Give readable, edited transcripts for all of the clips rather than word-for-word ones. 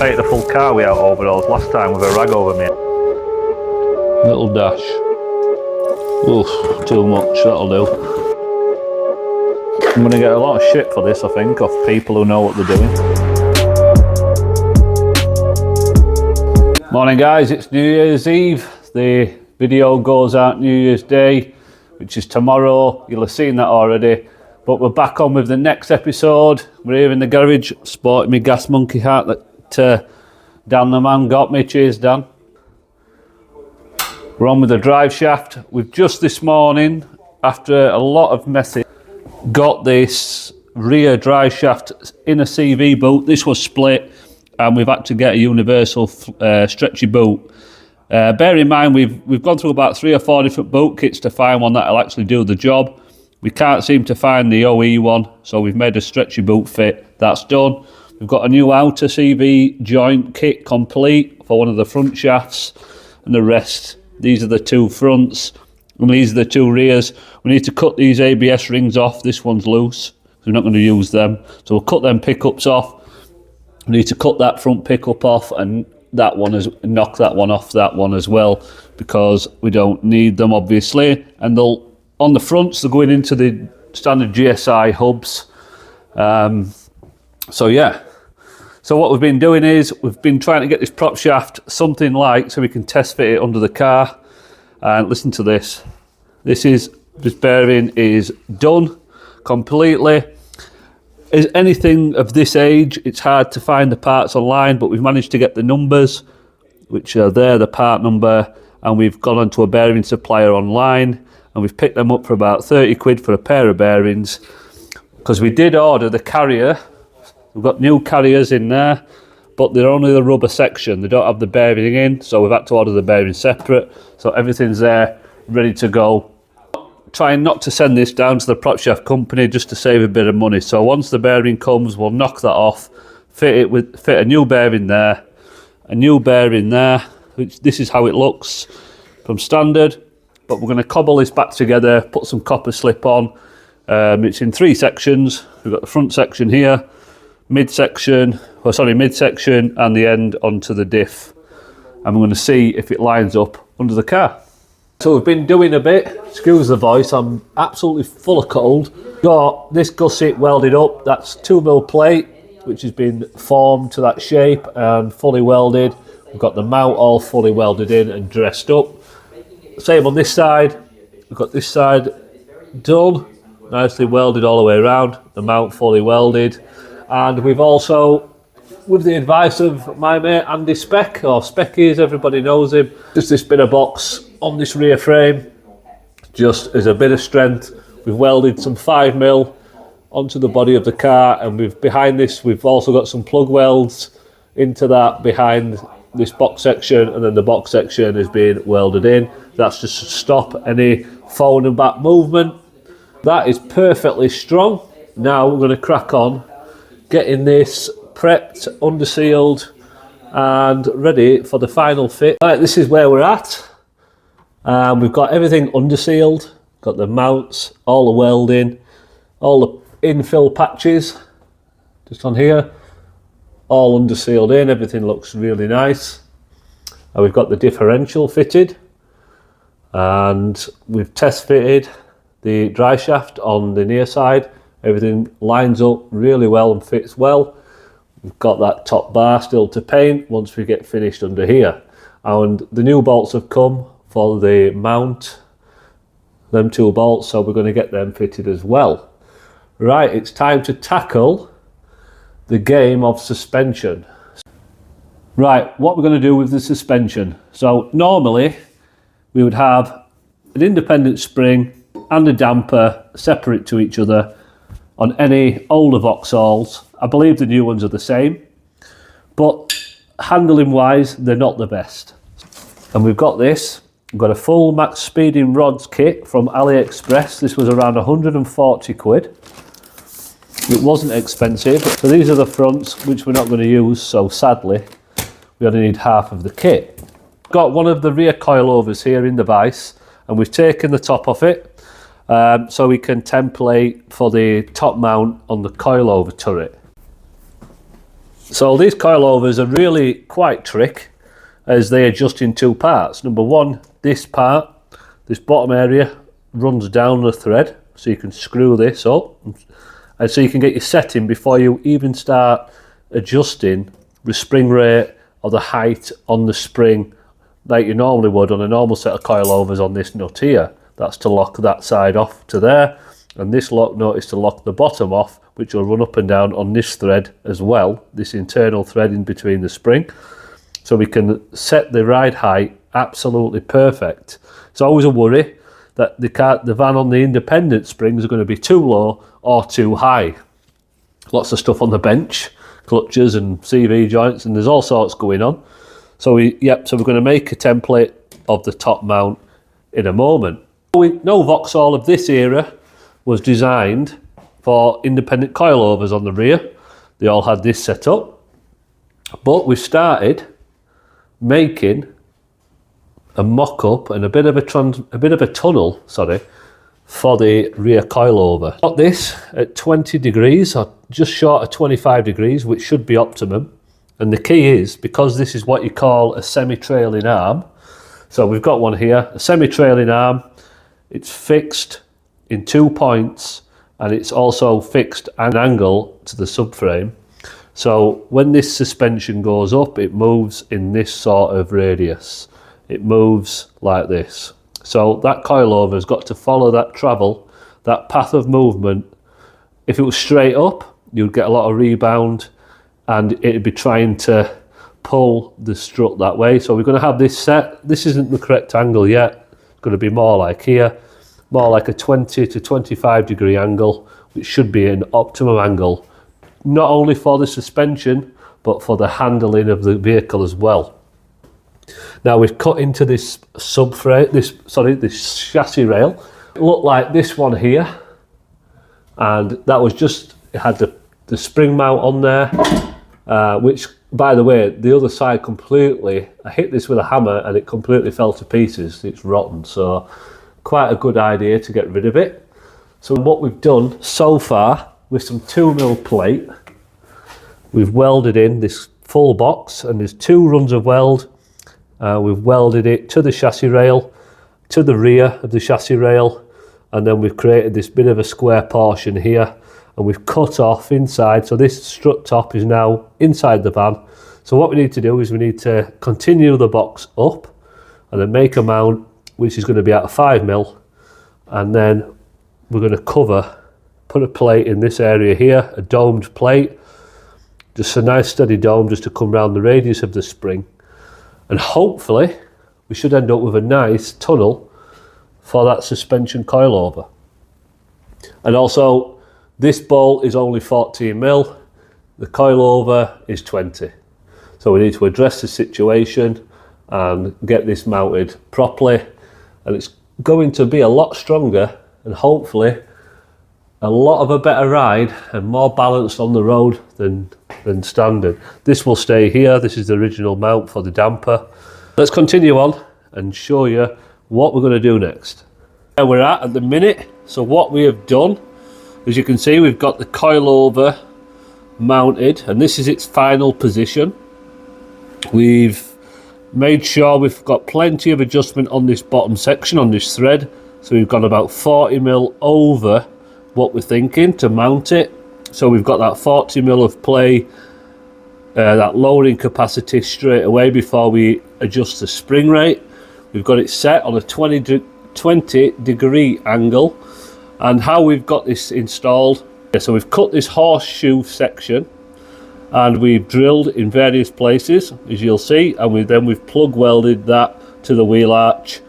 painted a full car without overalls last time with a rag over me. Little dash. Oof, too much, that'll do. I'm going to get a lot of shit for this, I think, off people who know what they're doing. Morning guys, it's New Year's Eve. The video goes out New Year's Day, which is tomorrow. You'll have seen that already. But we're back on with the next episode. We're here in the garage, sporting my gas monkey hat that Dan the man got me. Cheers, Dan. We're on with the Driveshaft. We've just this morning, after a lot of messing, got this rear Driveshaft in a CV boot. This was split, and we've had to get a universal stretchy boot. Bear in mind, we've gone through about 3 or 4 different boot kits to find one that'll actually do the job. We can't seem to find the OE one, so we've made a stretchy boot fit. That's done. We've got a new outer CV joint kit complete for one of the front shafts, and the rest. These are the 2 fronts, and these are the 2 rears. We need to cut these ABS rings off. This one's loose, so we're not going to use them. So we'll cut them pickups off. We need to cut that front pickup off, and that one is knock that one off, that one as well, because we don't need them, obviously. And they'll on the fronts, they're going into the standard GSI hubs. So yeah. So what we've been doing is we've been trying to get this prop shaft something like so we can test fit it under the car. And listen to this. This bearing is done completely. Is anything of this age, it's hard to find the parts online, but we've managed to get the numbers, which are there, the part number, and we've gone onto a bearing supplier online, and we've picked them up for about 30 quid for a pair of bearings, because we did order the carrier. We've got new carriers in there, but they're only the rubber section. They don't have the bearing in, so we've had to order the bearing separate. So everything's there, ready to go. Trying not to send this down to the prop shaft company just to save a bit of money. So once the bearing comes, we'll knock that off, fit a new bearing there, a new bearing there, which this is how it looks from standard. But we're going to cobble this back together, put some copper slip on. It's in 3 sections. We've got the front section here, midsection, and the end onto the diff. And we're going to see if it lines up under the car. So we've been doing a bit, excuse the voice, I'm absolutely full of cold. Got this gusset welded up, that's 2mm plate, which has been formed to that shape and fully welded. We've got the mount all fully welded in and dressed up. Same on this side, we've got this side done, nicely welded all the way around, the mount fully welded. And we've also, with the advice of my mate Andy Speck, or Specky as everybody knows him, just this bit of box on this rear frame, just as a bit of strength. We've welded some 5mm onto the body of the car, and behind this we've also got some plug welds into that behind this box section, and then the box section is being welded in. That's just to stop any forward and back movement. That is perfectly strong. Now we're going to crack on getting this prepped, undersealed and ready for the final fit. Right, this is where we're at. We've got everything undersealed, got the mounts, all the welding, all the infill patches just on here, all undersealed in. Everything looks really nice. And we've got the differential fitted, and we've test fitted the dry shaft on the near side. Everything lines up really well and fits well. We've got that top bar still to paint once we get finished under here. And the new bolts have come for the mount, them 2 bolts, so we're going to get them fitted as well. Right, it's time to tackle the game of suspension. Right, what we're going to do with the suspension. So normally we would have an independent spring and a damper separate to each other on any older Vauxhalls. I believe the new ones are the same, but handling wise they're not the best. And we've got this. We've got a full max speeding rods kit from AliExpress. This was around 140 quid. It wasn't expensive. So these are the fronts, which we're not going to use, so sadly we only need half of the kit. Got one of the rear coilovers here in the vise, and we've taken the top off it so we can template for the top mount on the coilover turret. So these coilovers are really quite tricky as they adjust in two parts. Number one, this part, this bottom area runs down the thread, so you can screw this up, and so you can get your setting before you even start adjusting the spring rate or the height on the spring like you normally would on a normal set of coilovers on this nut here. That's to lock that side off to there, and this lock nut is to lock the bottom off, which will run up and down on this thread as well, this internal thread in between the spring. So we can set the ride height absolutely perfect. It's always a worry that the van on the independent springs are going to be too low or too high. Lots of stuff on the bench, clutches and CV joints, and there's all sorts going on. So we're going to make a template of the top mount in a moment. No Vauxhall of this era was designed for independent coilovers on the rear. They all had this set up, but we started making a mock-up and a bit of a tunnel, for the rear coilover. Got this at 20 degrees or just short of 25 degrees, which should be optimum. And the key is, because this is what you call a semi-trailing arm, so we've got one here, a semi-trailing arm, it's fixed in 2 points, and it's also fixed at an angle to the subframe. So when this suspension goes up, it moves in this sort of radius. It moves like this. So that coilover has got to follow that travel, that path of movement. If it was straight up, you'd get a lot of rebound and it'd be trying to pull the strut that way. So we're going to have this set. This isn't the correct angle yet. It's going to be more like here, more like a 20 to 25 degree angle, which should be an optimum angle, not only for the suspension, but for the handling of the vehicle as well. Now we've cut into this subframe, this chassis rail. It looked like this one here, and that was just, it had the spring mount on there, which, by the way, the other side completely, I hit this with a hammer and it completely fell to pieces. It's rotten, so quite a good idea to get rid of it. So what we've done so far, with some 2mm plate, we've welded in this full box, and there's 2 runs of weld. We've welded it to the chassis rail, to the rear of the chassis rail, and then we've created this bit of a square portion here, and we've cut off inside. So this strut top is now inside the van. So what we need to do is we need to continue the box up and then make a mount which is going to be at a 5mm, and then we're going to put a plate in this area here, a domed plate, just a nice steady dome just to come around the radius of the spring, and hopefully we should end up with a nice tunnel for that suspension coilover. And also, this bolt is only 14mm, the coilover is 20. So we need to address the situation and get this mounted properly, and it's going to be a lot stronger and hopefully a lot of a better ride and more balanced on the road than standard. This will stay here. This is the original mount for the damper. Let's continue on and show you what we're going to do next. Where we're at the minute. So what we have done, as you can see, we've got the coilover mounted, and this is its final position. We've made sure we've got plenty of adjustment on this bottom section, on this thread. So we've gone about 40mm over what we're thinking to mount it. So we've got that 40mm of play, that lowering capacity straight away before we adjust the spring rate. We've got it set on a 20 degree angle. And how we've got this installed, so we've cut this horseshoe section and we've drilled in various places, as you'll see, and we've plug welded that to the wheel arch,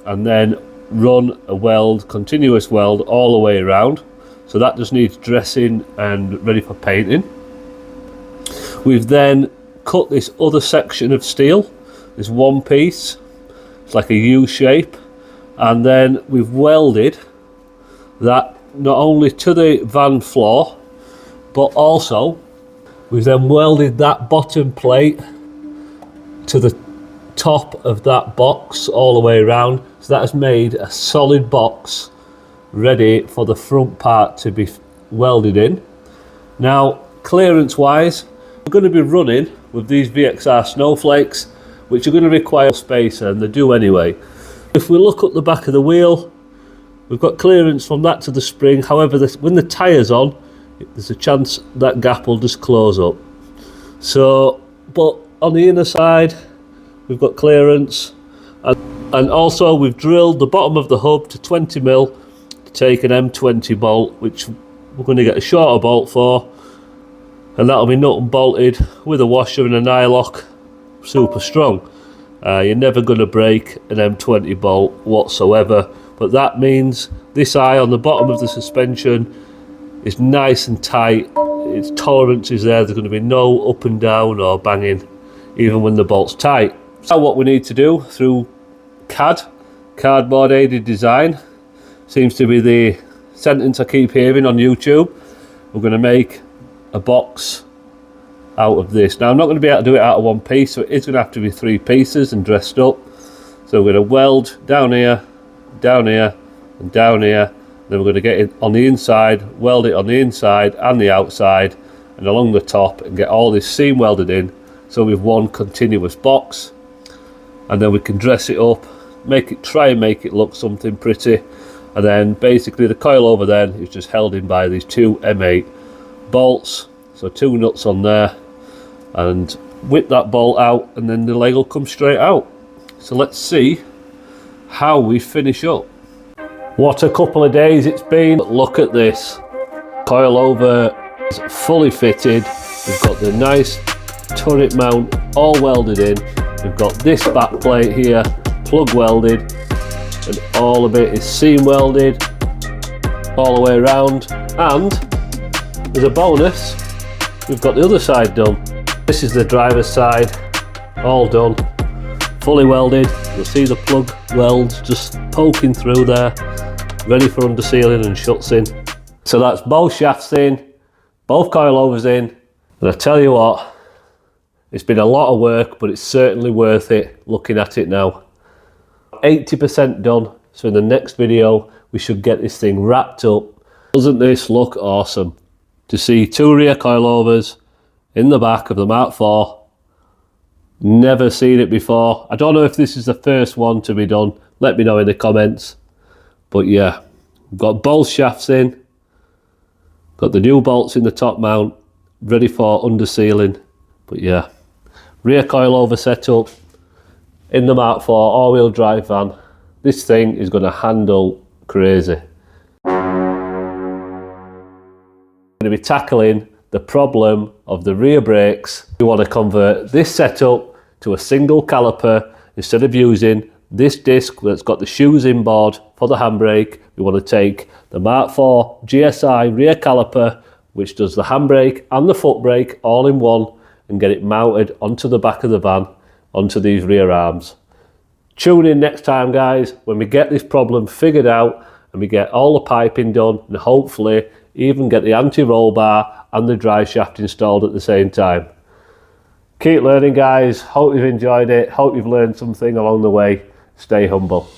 and then run a continuous weld all the way around. So that just needs dressing and ready for painting. We've then cut this other section of steel, this one piece, it's like a U shape, and then we've welded that not only to the van floor, but also we've then welded that bottom plate to the top of that box all the way around. So that has made a solid box ready for the front part to be welded in. Now, clearance wise, We're going to be running with these VXR snowflakes, which are going to require a spacer, and they do anyway. If we look at the back of the wheel, we've got clearance from that to the spring. However, when the tyre's on, there's a chance that gap will just close up. So, but on the inner side, we've got clearance, and also we've drilled the bottom of the hub to 20mm to take an M20 bolt, which we're going to get a shorter bolt for, and that'll be nut and bolted with a washer and a nylock, super strong. You're never going to break an M20 bolt whatsoever, but that means this eye on the bottom of the suspension is nice and tight. Its tolerance is there. There's going to be no up and down or banging even when the bolt's tight. So what we need to do through CAD, cardboard aided design, seems to be the sentence I keep hearing on YouTube. We're going to make a box out of this. Now I'm not going to be able to do it out of one piece, so it is going to have to be 3 pieces and dressed up. So we're going to weld down here, and down here. Then we're going to get it on the inside, weld it on the inside and the outside and along the top, and get all this seam welded in so we've one continuous box. And then we can dress it up, try and make it look something pretty. And then basically the coilover then is just held in by these 2 M8 bolts. So 2 nuts on there, and whip that bolt out, and then the leg will come straight out. So let's see how we finish up. What a couple of days it's been. Look at this. Coilover is fully fitted. We've got the nice turret mount all welded in. We've got this back plate here plug welded, and all of it is seam welded all the way around. And as a bonus, we've got the other side done. This is the driver's side, all done, fully welded. You'll see the plug welds just poking through there, ready for under sealing and shuts in. So that's both shafts in, both coilovers in, and I tell you what, it's been a lot of work, but it's certainly worth it looking at it now. 80% done, so in the next video we should get this thing wrapped up. Doesn't this look awesome? To see 2 rear coilovers in the back of the Mk4. Never seen it before. I don't know if this is the first one to be done. Let me know in the comments. But yeah, we've got both shafts in. Got the new bolts in the top mount, ready for under sealing. But yeah, rear coilover setup in the Mk4 all-wheel drive van. This thing is going to handle crazy. Going to be tackling the problem of the rear brakes. We want to convert this setup to a single caliper instead of using this disc that's got the shoes inboard for the handbrake. We want to take the Mk4 GSI rear caliper, which does the handbrake and the foot brake all in one, and get it mounted onto the back of the van, onto these rear arms. Tune in next time, guys, when we get this problem figured out and we get all the piping done, and hopefully even get the anti-roll bar and the drive shaft installed at the same time. Keep learning, guys. Hope you've enjoyed it. Hope you've learned something along the way. Stay humble.